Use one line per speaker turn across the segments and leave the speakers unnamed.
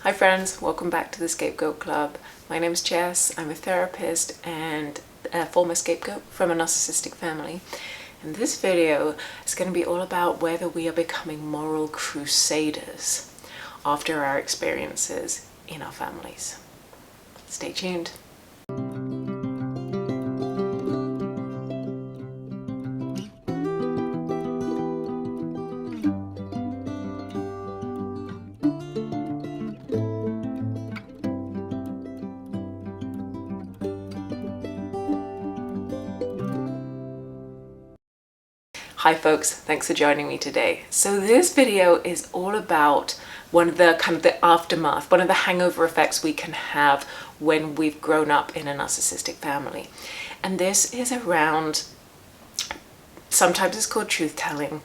Hi friends, welcome back to the Scapegoat Club. My name is Jess. I'm a therapist and a former scapegoat from a narcissistic family. And this video is going to be all about whether we are becoming moral crusaders after our experiences in our families. Stay tuned. Hi folks, thanks for joining me today. So this video is all about one of the aftermath, one of the hangover effects we can have when we've grown up in a narcissistic family. And this is around, sometimes it's called truth telling,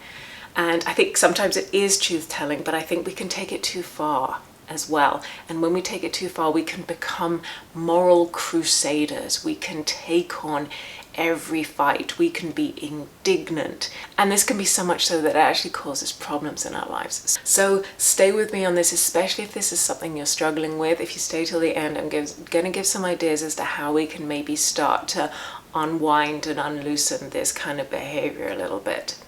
and I think sometimes it is truth telling, but I think we can take it too far as well. And when we take it too far, we can become moral crusaders. We can take on every fight, we can be indignant, and this can be so much so that it actually causes problems in our lives. So stay with me on this, especially if this is something you're struggling with. If you stay till the end, I'm going to give some ideas as to how we can maybe start to unwind and unloosen this kind of behavior a little bit.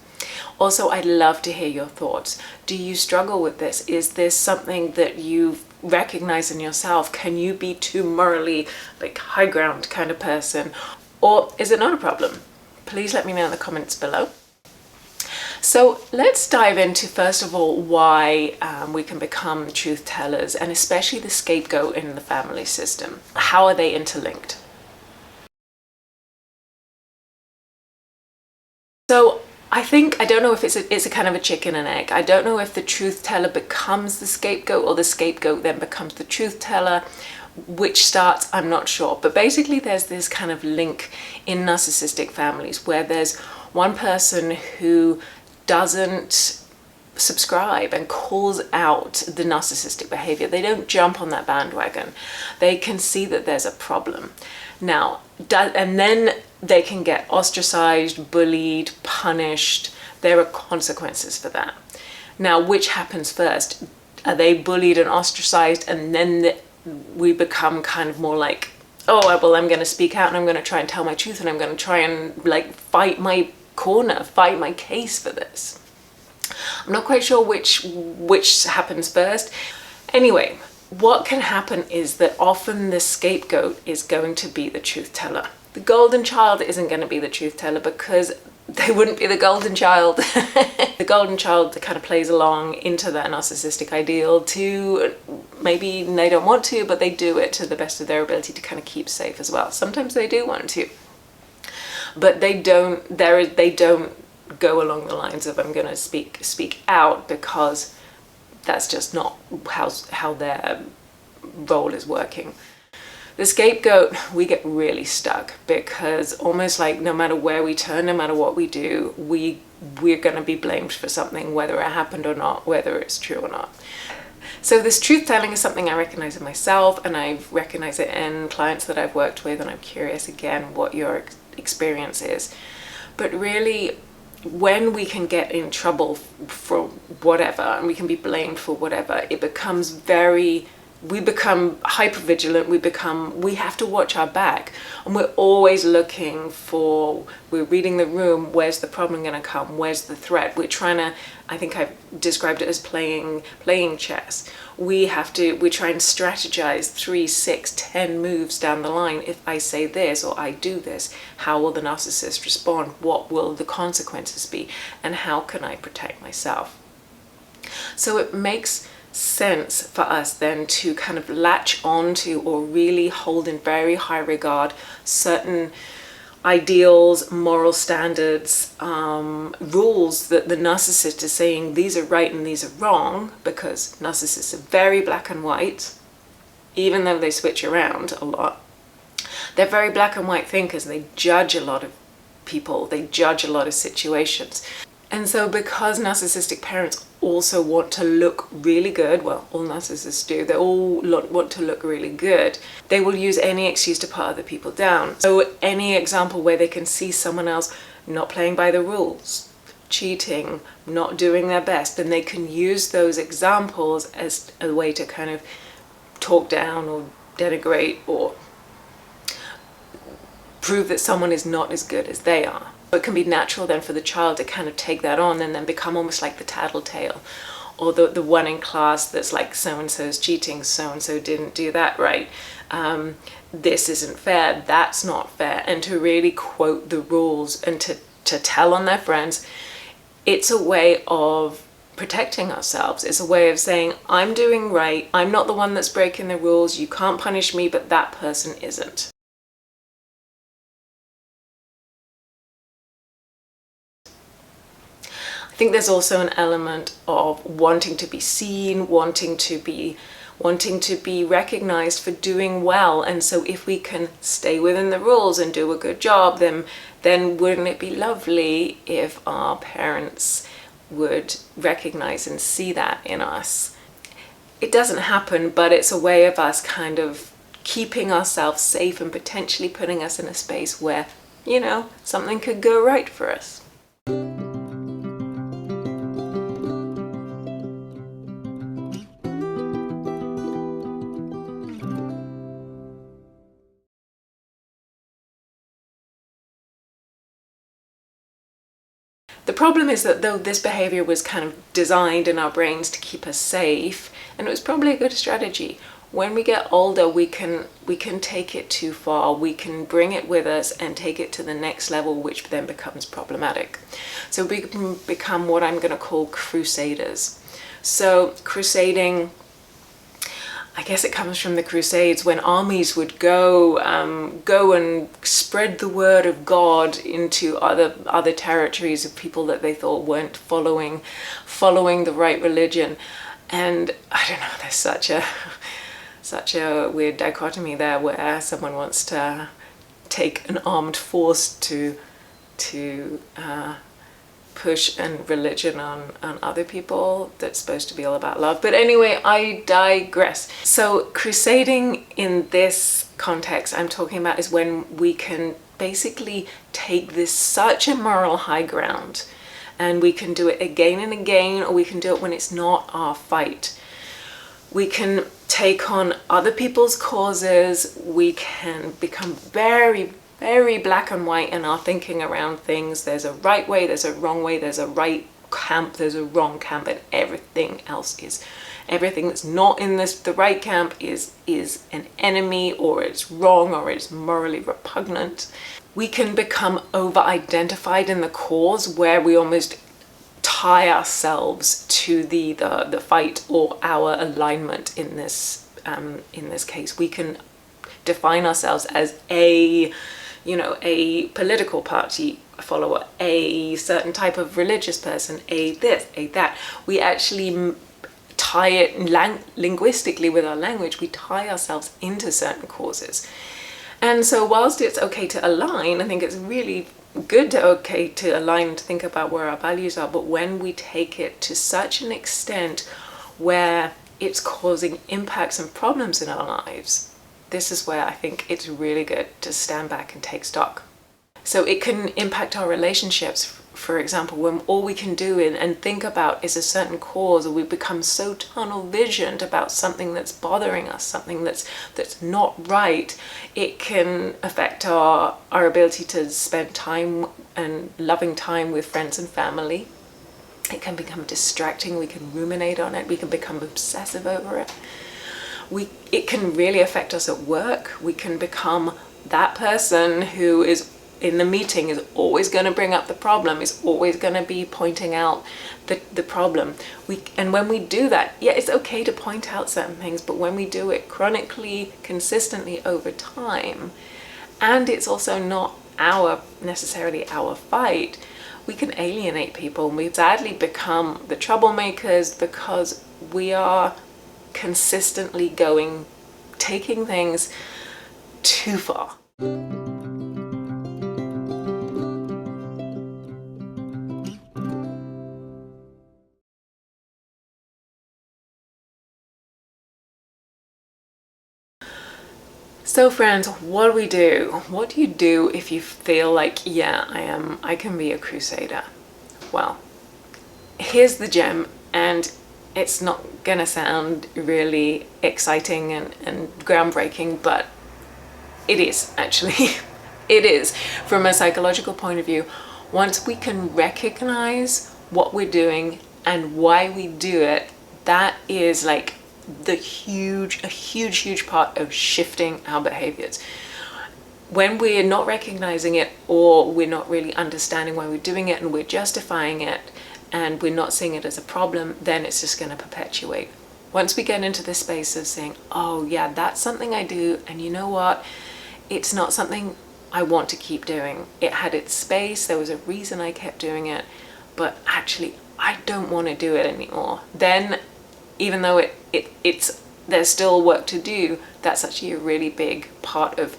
Also, I'd love to hear your thoughts. Do you struggle with this? Is this something that you recognize in yourself? Can you be too morally high ground kind of person? Or is it not a problem? Please let me know in the comments below. So let's dive into, first of all, why we can become truth tellers, and especially the scapegoat in the family system. How are they interlinked? So I don't know if it's a kind of a chicken and egg. I don't know if the truth teller becomes the scapegoat or the scapegoat then becomes the truth teller. Which starts, I'm not sure, but basically there's this kind of link in narcissistic families where there's one person who doesn't subscribe and calls out the narcissistic behavior. They don't jump on that bandwagon. They can see that there's a problem. Now, and then they can get ostracized, bullied, punished. There are consequences for that. Now, which happens first? Are they bullied and ostracized, and then we become kind of more like, oh, well, I'm going to speak out and I'm going to try and tell my truth and I'm going to try and fight my corner, fight my case for this? I'm not quite sure which happens first. Anyway, what can happen is that often the scapegoat is going to be the truth teller. The golden child isn't going to be the truth teller because they wouldn't be the golden child. The golden child kind of plays along into that narcissistic ideal to, maybe they don't want to, but they do it to the best of their ability to kind of keep safe as well. Sometimes they do want to, but they don't go along the lines of, I'm going to speak out, because that's just not how their role is working. The scapegoat, we get really stuck because almost like no matter where we turn, no matter what we do, we're going to be blamed for something, whether it happened or not, whether it's true or not. So this truth telling is something I recognize in myself, and I recognize it in clients that I've worked with, and I'm curious again what your experience is. But really, when we can get in trouble for whatever, and we can be blamed for whatever, we become hypervigilant, we have to watch our back, and we're always looking we're reading the room, where's the problem going to come, where's the threat? We're trying to, I think I've described it as playing chess. We try and strategize 3, 6, 10 moves down the line. If I say this or I do this, how will the narcissist respond? What will the consequences be? And how can I protect myself? So it makes sense for us then to kind of latch on to, or really hold in very high regard, certain ideals, moral standards, rules that the narcissist is saying these are right and these are wrong, because narcissists are very black and white, even though they switch around a lot. They're very black and white thinkers. They judge a lot of people, they judge a lot of situations. And so because narcissistic parents also want to look really good, well, all narcissists do, they all want to look really good, they will use any excuse to put other people down. So any example where they can see someone else not playing by the rules, cheating, not doing their best, then they can use those examples as a way to kind of talk down or denigrate or prove that someone is not as good as they are. It can be natural then for the child to kind of take that on and then become almost like the tattletale, or the one in class that's like, so-and-so's cheating, so-and-so didn't do that right, this isn't fair, that's not fair, and to really quote the rules and to tell on their friends. It's a way of protecting ourselves. It's a way of saying, I'm doing right, I'm not the one that's breaking the rules, you can't punish me, but that person isn't. I think there's also an element of wanting to be seen, wanting to be recognized for doing well. And so if we can stay within the rules and do a good job, then wouldn't it be lovely if our parents would recognize and see that in us? It doesn't happen, but it's a way of us kind of keeping ourselves safe and potentially putting us in a space where, you know, something could go right for us. The problem is that though this behavior was kind of designed in our brains to keep us safe, and it was probably a good strategy, when we get older we can take it too far. We can bring it with us and take it to the next level, which then becomes problematic. So we can become what I'm going to call crusaders. So crusading, I guess it comes from the Crusades, when armies would go and spread the word of God into other territories of people that they thought weren't following the right religion. And I don't know, there's such a weird dichotomy there, where someone wants to take an armed force to push and religion on other people that's supposed to be all about love. But anyway, I digress. So crusading in this context I'm talking about is when we can basically take this such a moral high ground, and we can do it again and again, or we can do it when it's not our fight. We can take on other people's causes. We can become very, very black and white in our thinking around things. There's a right way, there's a wrong way, there's a right camp, there's a wrong camp, and everything that's not in the right camp is an enemy, or it's wrong, or it's morally repugnant. We can become over-identified in the cause, where we almost tie ourselves to the fight or our alignment in this case. We can define ourselves as a political party follower, a certain type of religious person, a this, a that. We actually tie it linguistically with our language. We tie ourselves into certain causes. And so whilst it's okay to align, I think it's really good to align, to think about where our values are, but when we take it to such an extent where it's causing impacts and problems in our lives, this is where I think it's really good to stand back and take stock. So it can impact our relationships, for example, when all we can do and think about is a certain cause, or we become so tunnel visioned about something that's bothering us, something that's not right. It can affect our ability to spend time and loving time with friends and family. It can become distracting. We can ruminate on it. We can become obsessive over it. It can really affect us at work. We can become that person who is in the meeting is always going to bring up the problem, is always going to be pointing out the problem. And when we do that, yeah, it's okay to point out certain things, but when we do it chronically, consistently over time, and it's also not necessarily our fight, we can alienate people, and we sadly become the troublemakers because we are consistently taking things too far. So friends, what do we do? What do you do if you feel like, yeah, I can be a crusader? Well, here's the gem, and It's not gonna sound really exciting and groundbreaking, but it is actually. It is. From a psychological point of view, once we can recognize what we're doing and why we do it, that is like a huge part of shifting our behaviors. When we're not recognizing it, or we're not really understanding why we're doing it and we're justifying it and we're not seeing it as a problem, then it's just going to perpetuate. Once we get into the space of saying, oh yeah, that's something I do, and you know what, it's not something I want to keep doing. It had its space, there was a reason I kept doing it, but actually I don't want to do it anymore. Then, even though there's still work to do, that's actually a really big part of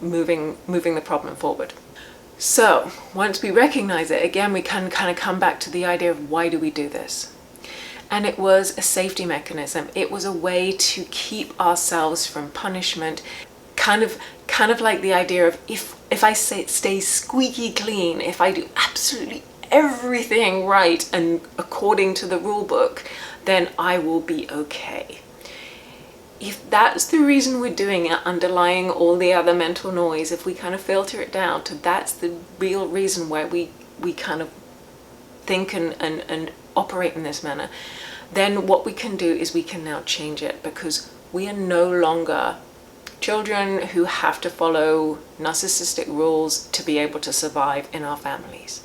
moving the problem forward. So once we recognize it, again, we can kind of come back to the idea of why do we do this? And it was a safety mechanism. It was a way to keep ourselves from punishment. Kind of like the idea of if I stay squeaky clean, if I do absolutely everything right and according to the rule book, then I will be okay. If that's the reason we're doing it, underlying all the other mental noise, if we kind of filter it down to that's the real reason why we kind of think and operate in this manner, then what we can do is we can now change it, because we are no longer children who have to follow narcissistic rules to be able to survive in our families.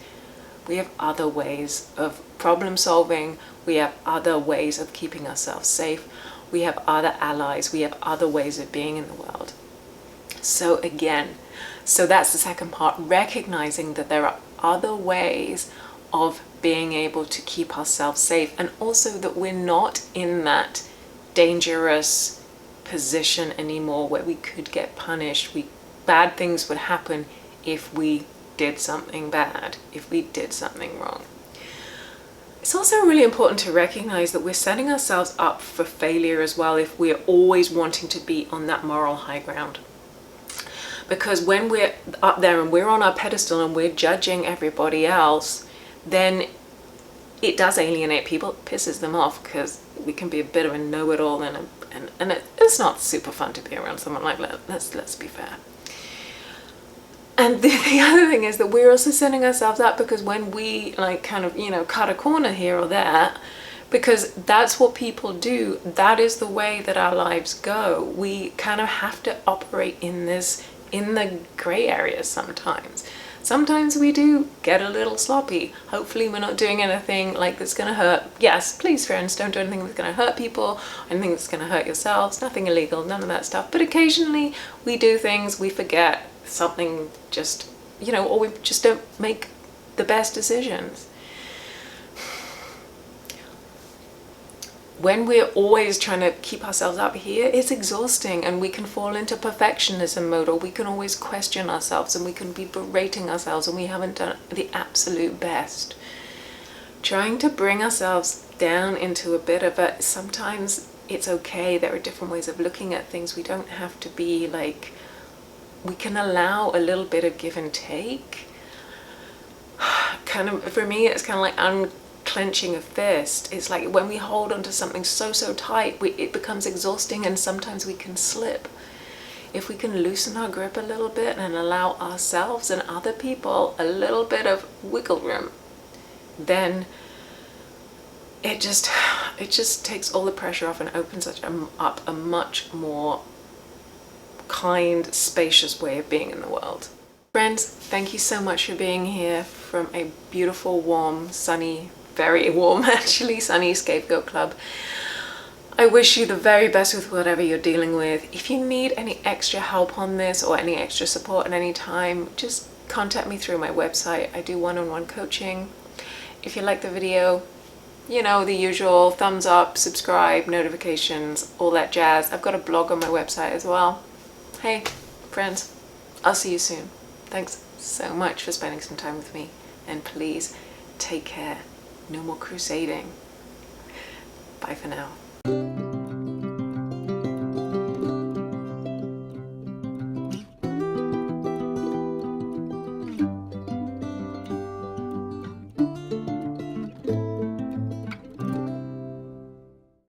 We have other ways of problem solving. We have other ways of keeping ourselves safe. We have other allies. We have other ways of being in the world. So that's the second part, recognizing that there are other ways of being able to keep ourselves safe, and also that we're not in that dangerous position anymore where we could get punished. Bad things would happen if we did something bad, if we did something wrong. It's also really important to recognize that we're setting ourselves up for failure as well if we're always wanting to be on that moral high ground. Because when we're up there and we're on our pedestal and we're judging everybody else, then it does alienate people, it pisses them off, because we can be a bit of a know-it-all and it's not super fun to be around someone like that. Let's be fair. And the other thing is that we're also setting ourselves up, because when we kind of, cut a corner here or there, because that's what people do, that is the way that our lives go. We kind of have to operate in the gray areas sometimes. Sometimes we do get a little sloppy. Hopefully we're not doing anything that's going to hurt. Yes, please friends, don't do anything that's going to hurt people, anything that's going to hurt yourselves, nothing illegal, none of that stuff. But occasionally we do things, we forget something, just, or we just don't make the best decisions. When we're always trying to keep ourselves up here, it's exhausting, and we can fall into perfectionism mode, or we can always question ourselves and we can be berating ourselves and we haven't done the absolute best. Trying to bring ourselves down into a bit of a, sometimes it's okay, there are different ways of looking at things. We don't have to be we can allow a little bit of give and take. Kind of, for me, it's kind of like unclenching a fist. It's like when we hold onto something so tight, it becomes exhausting, and sometimes we can slip. If we can loosen our grip a little bit and allow ourselves and other people a little bit of wiggle room, then it just takes all the pressure off and opens up a much more kind, spacious way of being in the world. Friends, thank you so much for being here from a beautiful, warm, sunny, very warm actually, sunny Scapegoat Club. I wish you the very best with whatever you're dealing with. If you need any extra help on this or any extra support at any time, just contact me through my website. I do one-on-one coaching. If you like the video, the usual thumbs up, subscribe, notifications, all that jazz. I've got a blog on my website as well. Hey, friends, I'll see you soon. Thanks so much for spending some time with me, and please take care. No more crusading. Bye for now.